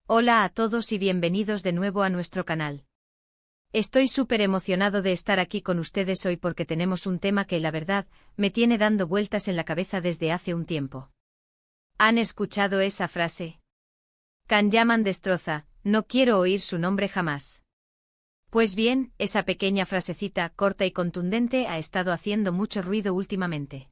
Hola a todos y bienvenidos de nuevo a nuestro canal. Estoy súper emocionado de estar aquí con ustedes hoy porque tenemos un tema que la verdad me tiene dando vueltas en la cabeza desde hace un tiempo. ¿Han escuchado esa frase? Can Yaman destroza, no quiero oír su nombre jamás. Pues bien, esa pequeña frasecita corta y contundente ha estado haciendo mucho ruido últimamente.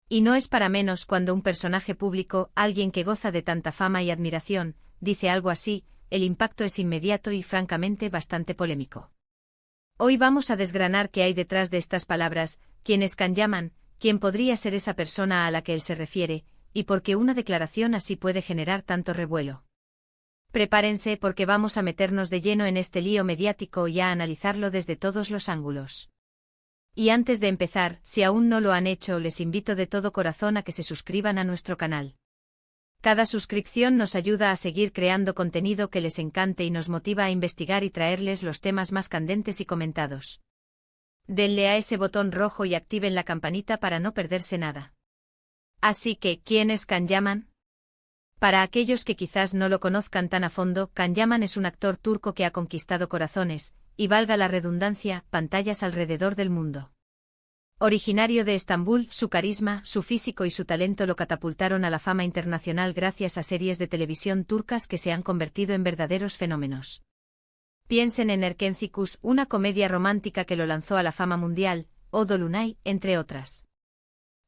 Y no es para menos cuando un personaje público, alguien que goza de tanta fama y admiración, dice algo así, el impacto es inmediato y francamente bastante polémico. Hoy vamos a desgranar qué hay detrás de estas palabras, quién es Can Yaman, quién podría ser esa persona a la que él se refiere, y por qué una declaración así puede generar tanto revuelo. Prepárense porque vamos a meternos de lleno en este lío mediático y a analizarlo desde todos los ángulos. Y antes de empezar, si aún no lo han hecho, les invito de todo corazón a que se suscriban a nuestro canal. Cada suscripción nos ayuda a seguir creando contenido que les encante y nos motiva a investigar y traerles los temas más candentes y comentados. Denle a ese botón rojo y activen la campanita para no perderse nada. Así que, ¿quién es Can Yaman? Para aquellos que quizás no lo conozcan tan a fondo, Can Yaman es un actor turco que ha conquistado corazones, y valga la redundancia, pantallas alrededor del mundo. Originario de Estambul, su carisma, su físico y su talento lo catapultaron a la fama internacional gracias a series de televisión turcas que se han convertido en verdaderos fenómenos. Piensen en Erkencikus, una comedia romántica que lo lanzó a la fama mundial, o Dolunay, entre otras.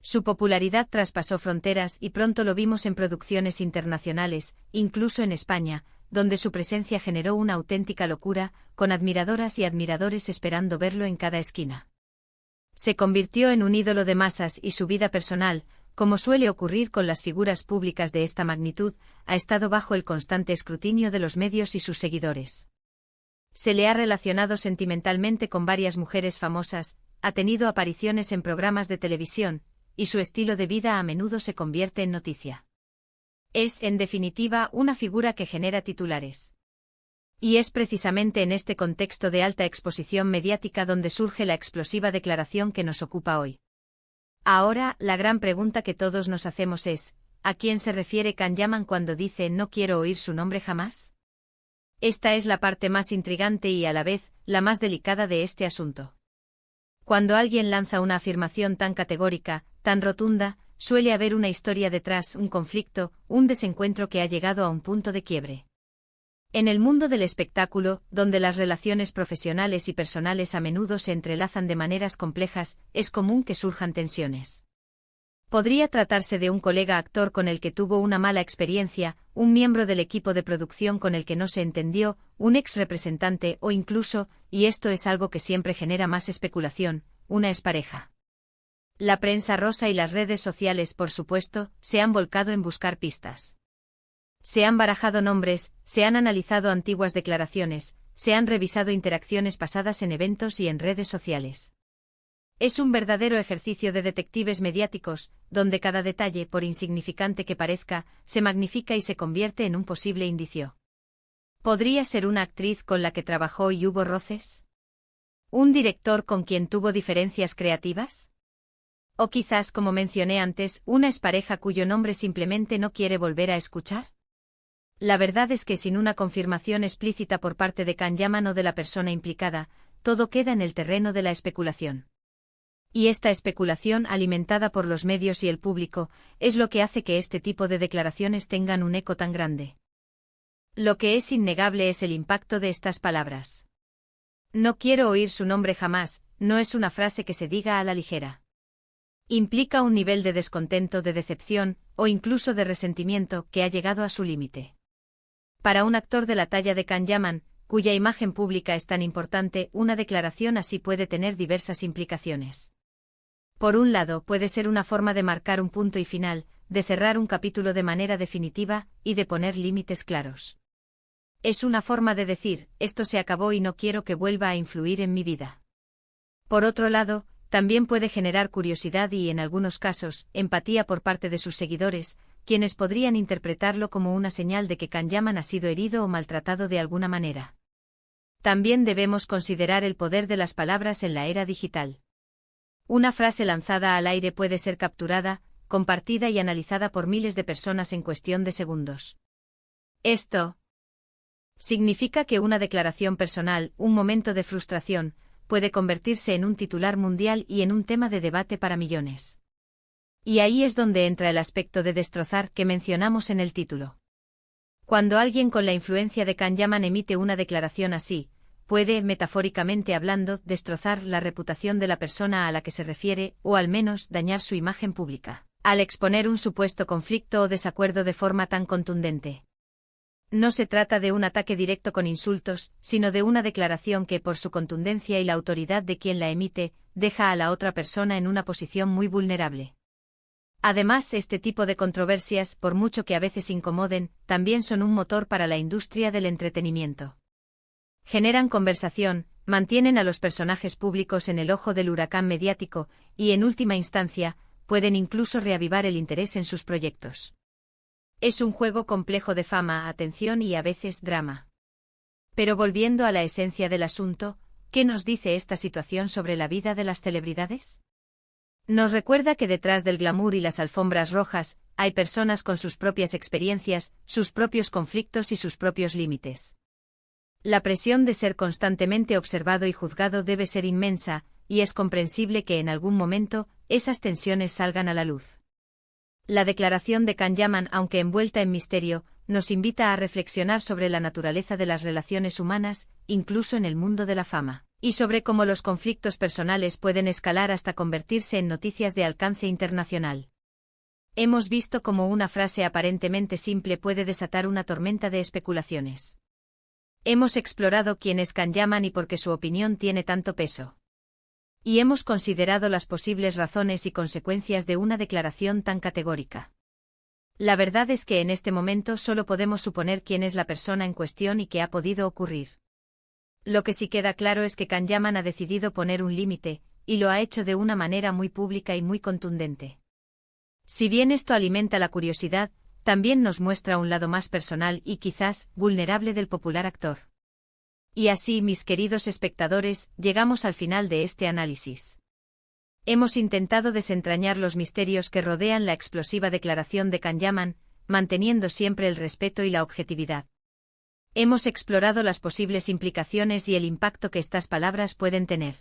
Su popularidad traspasó fronteras y pronto lo vimos en producciones internacionales, incluso en España, donde su presencia generó una auténtica locura, con admiradoras y admiradores esperando verlo en cada esquina. Se convirtió en un ídolo de masas y su vida personal, como suele ocurrir con las figuras públicas de esta magnitud, ha estado bajo el constante escrutinio de los medios y sus seguidores. Se le ha relacionado sentimentalmente con varias mujeres famosas, ha tenido apariciones en programas de televisión, y su estilo de vida a menudo se convierte en noticia. Es, en definitiva, una figura que genera titulares. Y es precisamente en este contexto de alta exposición mediática donde surge la explosiva declaración que nos ocupa hoy. Ahora, la gran pregunta que todos nos hacemos es, ¿a quién se refiere Can Yaman cuando dice no quiero oír su nombre jamás? Esta es la parte más intrigante y a la vez, la más delicada de este asunto. Cuando alguien lanza una afirmación tan categórica, tan rotunda, suele haber una historia detrás, un conflicto, un desencuentro que ha llegado a un punto de quiebre. En el mundo del espectáculo, donde las relaciones profesionales y personales a menudo se entrelazan de maneras complejas, es común que surjan tensiones. Podría tratarse de un colega actor con el que tuvo una mala experiencia, un miembro del equipo de producción con el que no se entendió, un ex representante o incluso, y esto es algo que siempre genera más especulación, una expareja. La prensa rosa y las redes sociales, por supuesto, se han volcado en buscar pistas. Se han barajado nombres, se han analizado antiguas declaraciones, se han revisado interacciones pasadas en eventos y en redes sociales. Es un verdadero ejercicio de detectives mediáticos, donde cada detalle, por insignificante que parezca, se magnifica y se convierte en un posible indicio. ¿Podría ser una actriz con la que trabajó y hubo roces? ¿Un director con quien tuvo diferencias creativas? ¿O quizás, como mencioné antes, una expareja cuyo nombre simplemente no quiere volver a escuchar? La verdad es que sin una confirmación explícita por parte de Can Yaman o de la persona implicada, todo queda en el terreno de la especulación. Y esta especulación, alimentada por los medios y el público, es lo que hace que este tipo de declaraciones tengan un eco tan grande. Lo que es innegable es el impacto de estas palabras. No quiero oír su nombre jamás, no es una frase que se diga a la ligera. Implica un nivel de descontento, de decepción, o incluso de resentimiento, que ha llegado a su límite. Para un actor de la talla de Can Yaman, cuya imagen pública es tan importante, una declaración así puede tener diversas implicaciones. Por un lado, puede ser una forma de marcar un punto y final, de cerrar un capítulo de manera definitiva, y de poner límites claros. Es una forma de decir, esto se acabó y no quiero que vuelva a influir en mi vida. Por otro lado, también puede generar curiosidad y, en algunos casos, empatía por parte de sus seguidores, quienes podrían interpretarlo como una señal de que Can Yaman ha sido herido o maltratado de alguna manera. También debemos considerar el poder de las palabras en la era digital. Una frase lanzada al aire puede ser capturada, compartida y analizada por miles de personas en cuestión de segundos. Esto Significa que una declaración personal, un momento de frustración, puede convertirse en un titular mundial y en un tema de debate para millones. Y ahí es donde entra el aspecto de destrozar que mencionamos en el título. Cuando alguien con la influencia de Kahneman emite una declaración así, puede, metafóricamente hablando, destrozar la reputación de la persona a la que se refiere, o al menos dañar su imagen pública, al exponer un supuesto conflicto o desacuerdo de forma tan contundente. No se trata de un ataque directo con insultos, sino de una declaración que, por su contundencia y la autoridad de quien la emite, deja a la otra persona en una posición muy vulnerable. Además, este tipo de controversias, por mucho que a veces incomoden, también son un motor para la industria del entretenimiento. Generan conversación, mantienen a los personajes públicos en el ojo del huracán mediático y, en última instancia, pueden incluso reavivar el interés en sus proyectos. Es un juego complejo de fama, atención y a veces drama. Pero volviendo a la esencia del asunto, ¿qué nos dice esta situación sobre la vida de las celebridades? Nos recuerda que detrás del glamour y las alfombras rojas, hay personas con sus propias experiencias, sus propios conflictos y sus propios límites. La presión de ser constantemente observado y juzgado debe ser inmensa, y es comprensible que en algún momento, esas tensiones salgan a la luz. La declaración de Kahneman, aunque envuelta en misterio, nos invita a reflexionar sobre la naturaleza de las relaciones humanas, incluso en el mundo de la fama, y sobre cómo los conflictos personales pueden escalar hasta convertirse en noticias de alcance internacional. Hemos visto cómo una frase aparentemente simple puede desatar una tormenta de especulaciones. Hemos explorado quién es Kahneman y por qué su opinión tiene tanto peso. Y hemos considerado las posibles razones y consecuencias de una declaración tan categórica. La verdad es que en este momento solo podemos suponer quién es la persona en cuestión y qué ha podido ocurrir. Lo que sí queda claro es que Kahneman ha decidido poner un límite, y lo ha hecho de una manera muy pública y muy contundente. Si bien esto alimenta la curiosidad, también nos muestra un lado más personal y quizás vulnerable del popular actor. Y así, mis queridos espectadores, llegamos al final de este análisis. Hemos intentado desentrañar los misterios que rodean la explosiva declaración de Kahneman, manteniendo siempre el respeto y la objetividad. Hemos explorado las posibles implicaciones y el impacto que estas palabras pueden tener.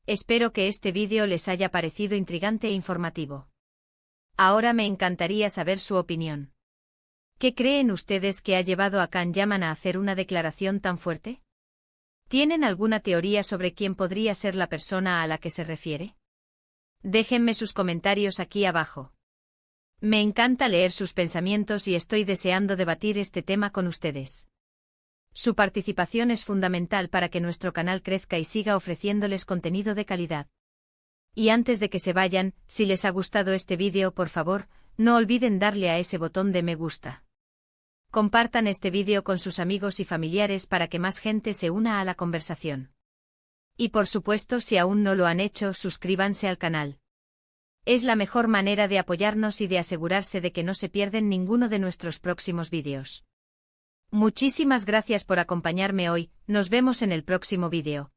Espero que este vídeo les haya parecido intrigante e informativo. Ahora me encantaría saber su opinión. ¿Qué creen ustedes que ha llevado a Kahneman a hacer una declaración tan fuerte? ¿Tienen alguna teoría sobre quién podría ser la persona a la que se refiere? Déjenme sus comentarios aquí abajo. Me encanta leer sus pensamientos y estoy deseando debatir este tema con ustedes. Su participación es fundamental para que nuestro canal crezca y siga ofreciéndoles contenido de calidad. Y antes de que se vayan, si les ha gustado este vídeo, por favor, no olviden darle a ese botón de me gusta. Compartan este vídeo con sus amigos y familiares para que más gente se una a la conversación. Y por supuesto, si aún no lo han hecho, suscríbanse al canal. Es la mejor manera de apoyarnos y de asegurarse de que no se pierden ninguno de nuestros próximos vídeos. Muchísimas gracias por acompañarme hoy, nos vemos en el próximo vídeo.